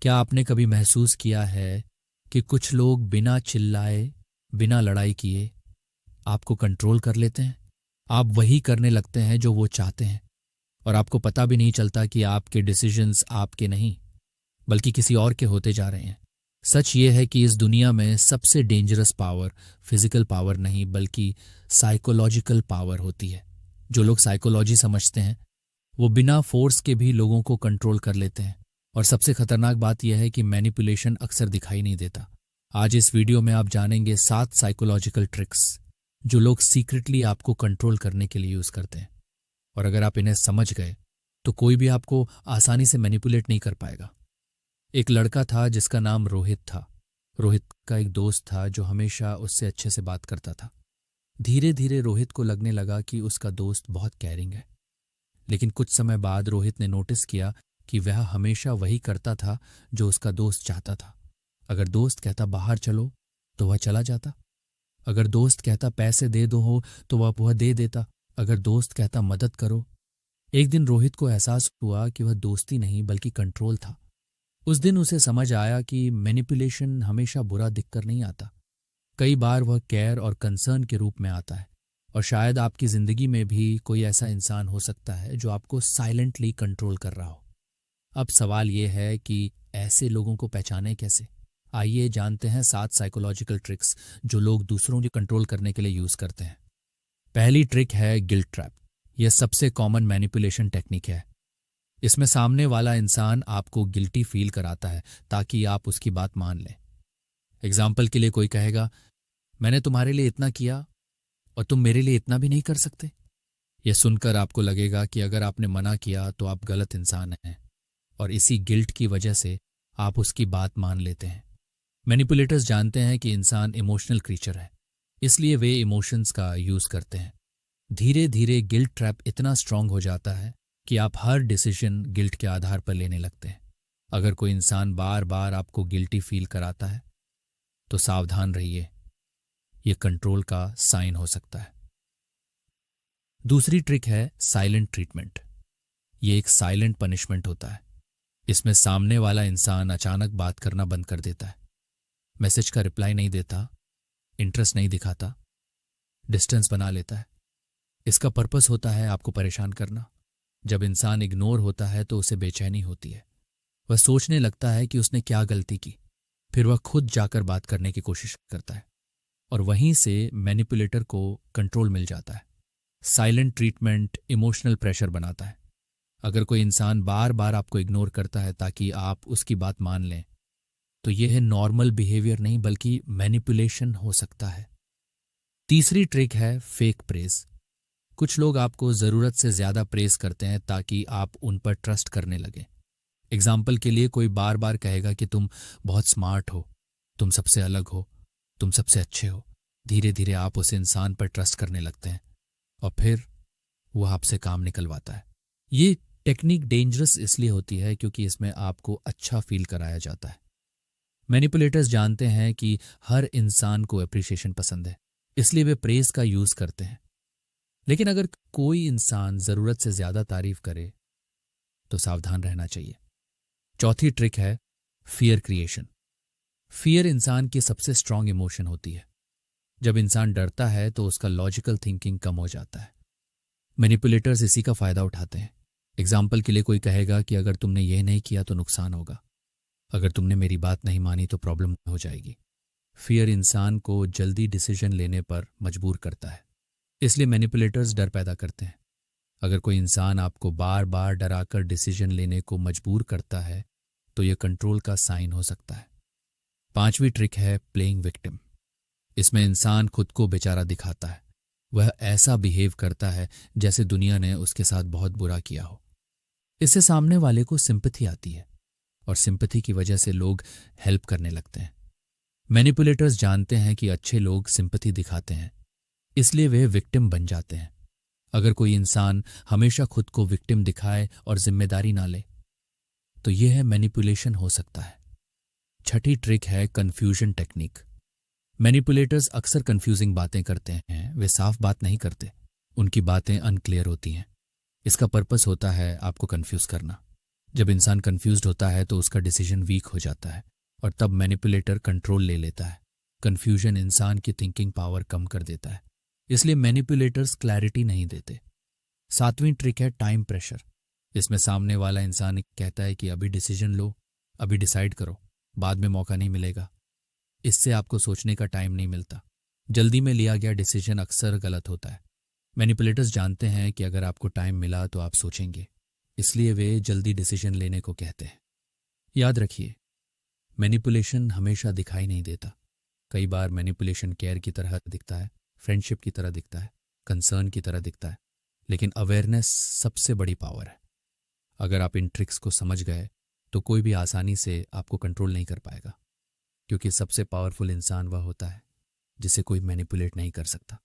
क्या आपने कभी महसूस किया है कि कुछ लोग बिना चिल्लाए, बिना लड़ाई किए आपको कंट्रोल कर लेते हैं? आप वही करने लगते हैं जो वो चाहते हैं और आपको पता भी नहीं चलता कि आपके डिसीजंस आपके नहीं बल्कि किसी और के होते जा रहे हैं। सच ये है कि इस दुनिया में सबसे डेंजरस पावर फिजिकल पावर नहीं बल्कि साइकोलॉजिकल पावर होती है। जो लोग साइकोलॉजी समझते हैं वो बिना फोर्स के भी लोगों को कंट्रोल कर लेते हैं। और सबसे खतरनाक बात यह है कि मैनिपुलेशन अक्सर दिखाई नहीं देता। आज इस वीडियो में आप जानेंगे 7 साइकोलॉजिकल ट्रिक्स जो लोग सीक्रेटली आपको कंट्रोल करने के लिए यूज करते हैं। और अगर आप इन्हें समझ गए तो कोई भी आपको आसानी से मैनिपुलेट नहीं कर पाएगा। एक लड़का था जिसका नाम रोहित था। रोहित का एक दोस्त था जो हमेशा उससे अच्छे से बात करता था। धीरे धीरे रोहित को लगने लगा कि उसका दोस्त बहुत केयरिंग है। लेकिन कुछ समय बाद रोहित ने नोटिस किया कि वह हमेशा वही करता था जो उसका दोस्त चाहता था। अगर दोस्त कहता बाहर चलो तो वह चला जाता। अगर दोस्त कहता पैसे दे दो हो तो वह दे देता। अगर दोस्त कहता मदद करो। एक दिन रोहित को एहसास हुआ कि वह दोस्ती नहीं बल्कि कंट्रोल था। उस दिन उसे समझ आया कि मैनिपुलेशन हमेशा बुरा दिखकर नहीं आता। कई बार वह केयर और कंसर्न के रूप में आता है। और शायद आपकी जिंदगी में भी कोई ऐसा इंसान हो सकता है जो आपको साइलेंटली कंट्रोल कर रहा हो। अब सवाल यह है कि ऐसे लोगों को पहचाने कैसे। आइए जानते हैं 7 साइकोलॉजिकल ट्रिक्स जो लोग दूसरों को कंट्रोल करने के लिए यूज करते हैं। पहली ट्रिक है गिल्ट ट्रैप। यह सबसे कॉमन मैनिपुलेशन टेक्निक है। इसमें सामने वाला इंसान आपको गिल्टी फील कराता है ताकि आप उसकी बात मान लें। एग्जाम्पल के लिए कोई कहेगा, मैंने तुम्हारे लिए इतना किया और तुम मेरे लिए इतना भी नहीं कर सकते। यह सुनकर आपको लगेगा कि अगर आपने मना किया तो आप गलत इंसान हैं और इसी गिल्ट की वजह से आप उसकी बात मान लेते हैं। मैनिपुलेटर्स जानते हैं कि इंसान इमोशनल क्रीचर है, इसलिए वे इमोशंस का यूज करते हैं। धीरे धीरे गिल्ट ट्रैप इतना स्ट्रांग हो जाता है कि आप हर डिसीजन गिल्ट के आधार पर लेने लगते हैं। अगर कोई इंसान बार बार आपको गिल्टी फील कराता है तो सावधान रहिए, यह कंट्रोल का साइन हो सकता है। दूसरी ट्रिक है साइलेंट ट्रीटमेंट। यह एक साइलेंट पनिशमेंट होता है। इसमें सामने वाला इंसान अचानक बात करना बंद कर देता है, मैसेज का रिप्लाई नहीं देता, इंटरेस्ट नहीं दिखाता, डिस्टेंस बना लेता है। इसका पर्पस होता है आपको परेशान करना। जब इंसान इग्नोर होता है तो उसे बेचैनी होती है। वह सोचने लगता है कि उसने क्या गलती की। फिर वह खुद जाकर बात करने की कोशिश करता है और वहीं से मैनिपुलेटर को कंट्रोल मिल जाता है। साइलेंट ट्रीटमेंट इमोशनल प्रेशर बनाता है। अगर कोई इंसान बार बार आपको इग्नोर करता है ताकि आप उसकी बात मान लें तो यह नॉर्मल बिहेवियर नहीं बल्कि मैनिपुलेशन हो सकता है। तीसरी ट्रिक है फेक प्रेज। कुछ लोग आपको जरूरत से ज्यादा प्रेज करते हैं ताकि आप उन पर ट्रस्ट करने लगें। एग्जाम्पल के लिए कोई बार बार कहेगा कि तुम बहुत स्मार्ट हो, तुम सबसे अलग हो, तुम सबसे अच्छे हो। धीरे धीरे आप उस इंसान पर ट्रस्ट करने लगते हैं और फिर वह आपसे काम निकलवाता है। ये टेक्निक डेंजरस इसलिए होती है क्योंकि इसमें आपको अच्छा फील कराया जाता है। मैनिपुलेटर्स जानते हैं कि हर इंसान को एप्रिसिएशन पसंद है, इसलिए वे प्रेज का यूज करते हैं। लेकिन अगर कोई इंसान जरूरत से ज्यादा तारीफ करे तो सावधान रहना चाहिए। चौथी ट्रिक है फियर क्रिएशन। फियर इंसान की सबसे स्ट्रांग इमोशन होती है। जब इंसान डरता है तो उसका लॉजिकल थिंकिंग कम हो जाता है। मैनिपुलेटर्स इसी का फायदा उठाते हैं। एग्जाम्पल के लिए कोई कहेगा कि अगर तुमने यह नहीं किया तो नुकसान होगा, अगर तुमने मेरी बात नहीं मानी तो प्रॉब्लम हो जाएगी। फियर इंसान को जल्दी डिसीजन लेने पर मजबूर करता है, इसलिए मैनिपुलेटर्स डर पैदा करते हैं। अगर कोई इंसान आपको बार बार डराकर डिसीजन लेने को मजबूर करता है तो यह कंट्रोल का साइन हो सकता है। पांचवी ट्रिक है प्लेइंग विक्टिम। इसमें इंसान खुद को बेचारा दिखाता है। वह ऐसा बिहेव करता है जैसे दुनिया ने उसके साथ बहुत बुरा किया हो। इससे सामने वाले को सिंपैथी आती है और सिंपैथी की वजह से लोग हेल्प करने लगते हैं। मैनिपुलेटर्स जानते हैं कि अच्छे लोग सिंपैथी दिखाते हैं, इसलिए वे विक्टिम बन जाते हैं। अगर कोई इंसान हमेशा खुद को विक्टिम दिखाए और जिम्मेदारी ना ले तो यह मैनिपुलेशन हो सकता है। छठी ट्रिक है कंफ्यूजन टेक्निक। मैनिपुलेटर्स अक्सर कंफ्यूजिंग बातें करते हैं। वे साफ बात नहीं करते, उनकी बातें अनक्लियर होती हैं। इसका पर्पस होता है आपको कंफ्यूज करना। जब इंसान कंफ्यूज्ड होता है तो उसका डिसीजन वीक हो जाता है और तब मैनिपुलेटर कंट्रोल ले लेता है। कंफ्यूजन इंसान की थिंकिंग पावर कम कर देता है, इसलिए मैनिपुलेटर्स क्लैरिटी नहीं देते। सातवीं ट्रिक है टाइम प्रेशर। इसमें सामने वाला इंसान कहता है कि अभी डिसीजन लो, अभी डिसाइड करो, बाद में मौका नहीं मिलेगा। इससे आपको सोचने का टाइम नहीं मिलता। जल्दी में लिया गया डिसीजन अक्सर गलत होता है। मैनिपुलेटर्स जानते हैं कि अगर आपको टाइम मिला तो आप सोचेंगे, इसलिए वे जल्दी डिसीजन लेने को कहते हैं। याद रखिए, मैनिपुलेशन हमेशा दिखाई नहीं देता। कई बार मैनिपुलेशन केयर की तरह दिखता है, फ्रेंडशिप की तरह दिखता है, कंसर्न की तरह दिखता है, लेकिन अवेयरनेस सबसे बड़ी पावर है। अगर आप इन ट्रिक्स को समझ गए तो कोई भी आसानी से आपको कंट्रोल नहीं कर पाएगा, क्योंकि सबसे पावरफुल इंसान वह होता है जिसे कोई मैनिपुलेट नहीं कर सकता।